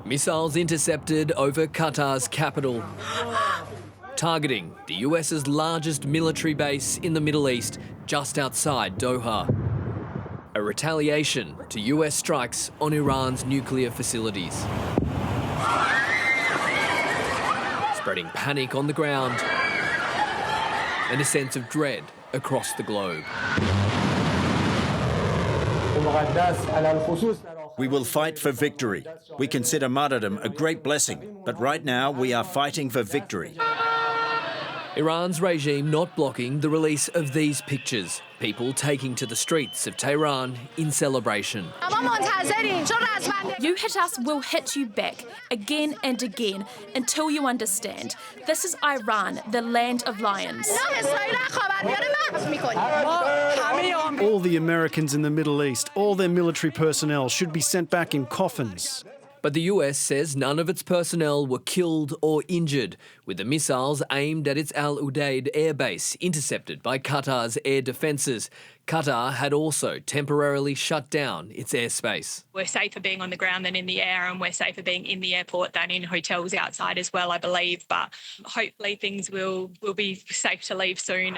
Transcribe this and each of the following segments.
Missiles intercepted over Qatar's capital, targeting the US's largest military base in the Middle East, just outside Doha. A retaliation to US strikes on Iran's nuclear facilities. Spreading panic on the ground and a sense of dread across the globe. We will fight for victory. We consider martyrdom a great blessing, but right now we are fighting for victory. Iran's regime not blocking the release of these pictures. People taking to the streets of Tehran in celebration. You hit us, we'll hit you back, again and again, until you understand. This is Iran, the land of lions. All the Americans in the Middle East, all their military personnel should be sent back in coffins. But the US says none of its personnel were killed or injured, with the missiles aimed at its Al Udeid airbase intercepted by Qatar's air defences. Qatar had also temporarily shut down its airspace. We're safer being on the ground than in the air, and we're safer being in the airport than in hotels outside as well, I believe. But hopefully things will be safe to leave soon.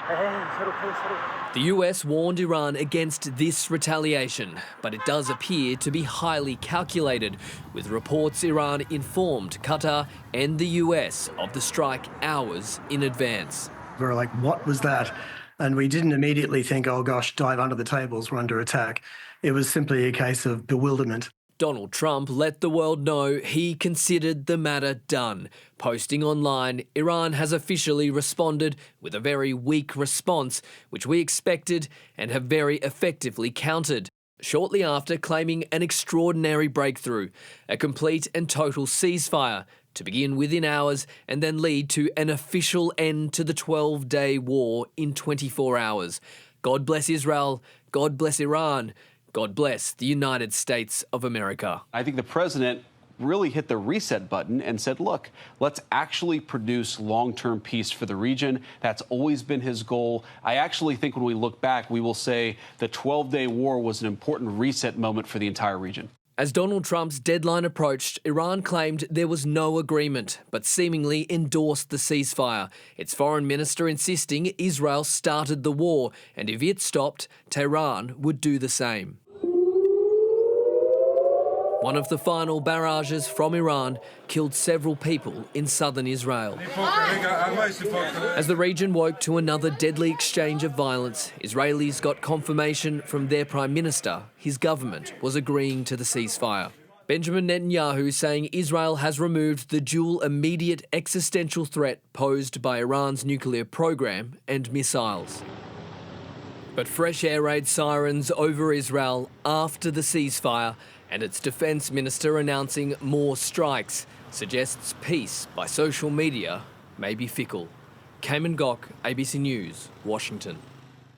The US warned Iran against this retaliation, but it does appear to be highly calculated, with reports Iran informed Qatar and the US of the strike hours in advance. We were like, what was that? And we didn't immediately think, oh gosh, dive under the tables, we're under attack. It was simply a case of bewilderment. Donald Trump let the world know he considered the matter done. Posting online, Iran has officially responded with a very weak response, which we expected and have very effectively countered. Shortly after claiming an extraordinary breakthrough, a complete and total ceasefire, to begin within hours and then lead to an official end to the 12-day war in 24 hours. God bless Israel, God bless Iran, God bless the United States of America. I think the president really hit the reset button and said, look, let's actually produce long-term peace for the region. That's always been his goal. I actually think when we look back, we will say the 12-day war was an important reset moment for the entire region. As Donald Trump's deadline approached, Iran claimed there was no agreement, but seemingly endorsed the ceasefire. Its foreign minister insisting Israel started the war, and if it stopped, Tehran would do the same. One of the final barrages from Iran killed several people in southern Israel. As the region woke to another deadly exchange of violence, Israelis got confirmation from their Prime Minister his government was agreeing to the ceasefire. Benjamin Netanyahu saying Israel has removed the dual immediate existential threat posed by Iran's nuclear program and missiles. But fresh air raid sirens over Israel after the ceasefire, and its defence minister announcing more strikes, suggests peace by social media may be fickle. Cayman Gok, ABC News, Washington.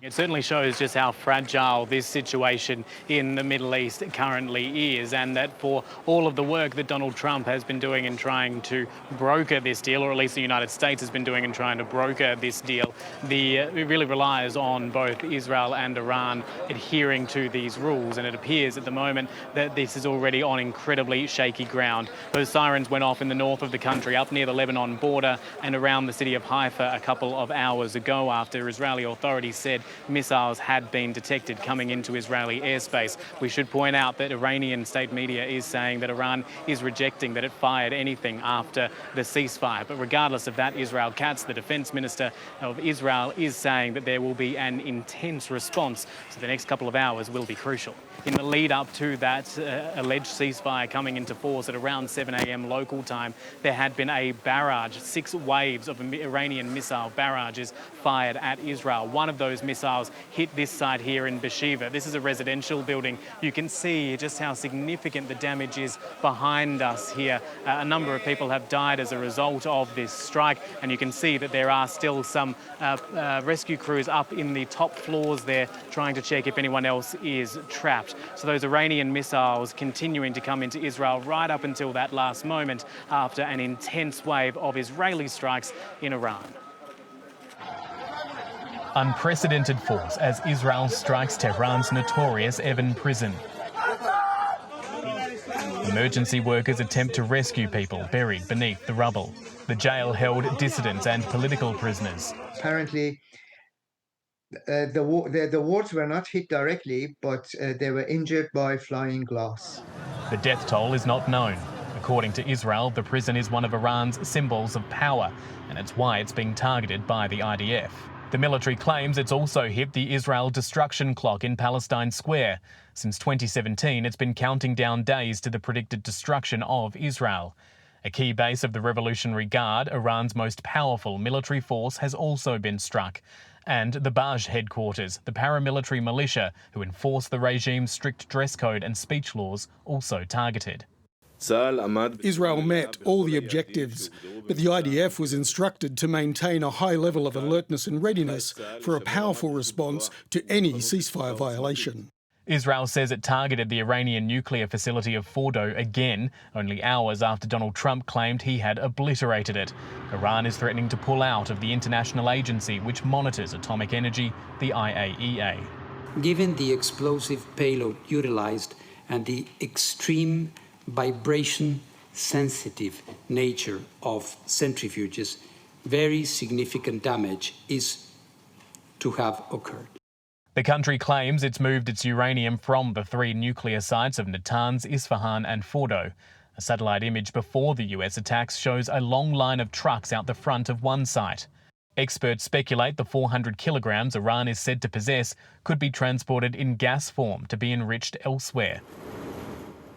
It certainly shows just how fragile this situation in the Middle East currently is, and that for all of the work that Donald Trump has been doing in trying to broker this deal, or at least the United States has been doing in trying to broker this deal, it really relies on both Israel and Iran adhering to these rules, and it appears at the moment that this is already on incredibly shaky ground. Those sirens went off in the north of the country, up near the Lebanon border and around the city of Haifa a couple of hours ago, after Israeli authorities said missiles had been detected coming into Israeli airspace. We should point out that Iranian state media is saying that Iran is rejecting that it fired anything after the ceasefire. But regardless of that, Israel Katz, the defense minister of Israel, is saying that there will be an intense response. So the next couple of hours will be crucial. In the lead up to that alleged ceasefire coming into force at around 7 a.m. local time, there had been a barrage, 6 waves of Iranian missile barrages fired at Israel. One of those missiles hit this site here in Beersheba. This is a residential building. You can see just how significant the damage is behind us here. A number of people have died as a result of this strike, and you can see that there are still some rescue crews up in the top floors there trying to check if anyone else is trapped. So those Iranian missiles continuing to come into Israel right up until that last moment after an intense wave of Israeli strikes in Iran. Unprecedented force as Israel strikes Tehran's notorious Evin Prison. Emergency workers attempt to rescue people buried beneath the rubble. The jail held dissidents and political prisoners. Apparently, the wards were not hit directly, but they were injured by flying glass. The death toll is not known. According to Israel, the prison is one of Iran's symbols of power, and it's why it's being targeted by the IDF. The military claims it's also hit the Israel destruction clock in Palestine Square. Since 2017, it's been counting down days to the predicted destruction of Israel. A key base of the Revolutionary Guard, Iran's most powerful military force, has also been struck. And the Baj headquarters, the paramilitary militia who enforce the regime's strict dress code and speech laws, also targeted. Israel met all the objectives, but the IDF was instructed to maintain a high level of alertness and readiness for a powerful response to any ceasefire violation. Israel says it targeted the Iranian nuclear facility of Fordo again, only hours after Donald Trump claimed he had obliterated it. Iran is threatening to pull out of the international agency which monitors atomic energy, the IAEA. Given the explosive payload utilized and the extreme vibration-sensitive nature of centrifuges, very significant damage is to have occurred. The country claims it's moved its uranium from the 3 nuclear sites of Natanz, Isfahan and Fordo. A satellite image before the US attacks shows a long line of trucks out the front of one site. Experts speculate the 400 kilograms Iran is said to possess could be transported in gas form to be enriched elsewhere.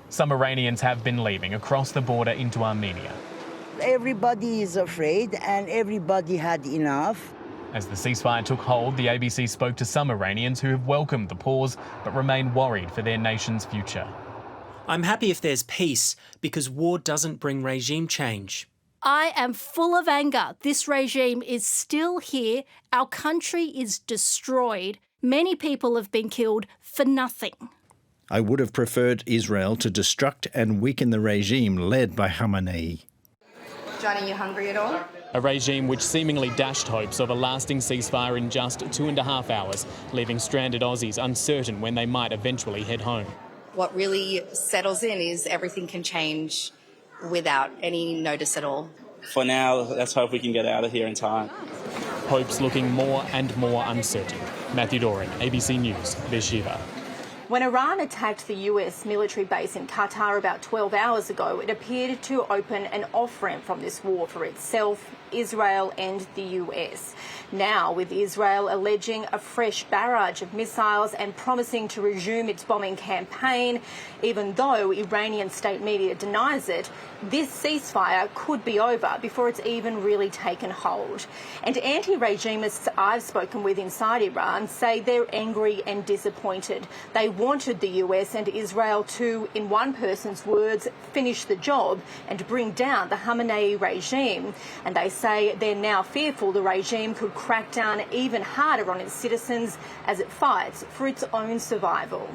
Some Iranians have been leaving across the border into Armenia. Everybody is afraid and everybody had enough. As the ceasefire took hold, the ABC spoke to some Iranians who have welcomed the pause but remain worried for their nation's future. I'm happy if there's peace because war doesn't bring regime change. I am full of anger. This regime is still here. Our country is destroyed. Many people have been killed for nothing. I would have preferred Israel to destruct and weaken the regime led by Khamenei. Johnny, you hungry at all? A regime which seemingly dashed hopes of a lasting ceasefire in just 2.5 hours, leaving stranded Aussies uncertain when they might eventually head home. What really settles in is everything can change without any notice at all. For now, let's hope we can get out of here in time. Hopes looking more and more uncertain. Matthew Doran, ABC News, Beersheba. When Iran attacked the US military base in Qatar about 12 hours ago, it appeared to open an off-ramp from this war for itself, Israel and the US. Now, with Israel alleging a fresh barrage of missiles and promising to resume its bombing campaign, even though Iranian state media denies it, this ceasefire could be over before it's even really taken hold. And anti-regimists I've spoken with inside Iran say they're angry and disappointed. They wanted the US and Israel to, in one person's words, finish the job and bring down the Khamenei regime. And they say they're now fearful the regime could crack down even harder on its citizens as it fights for its own survival.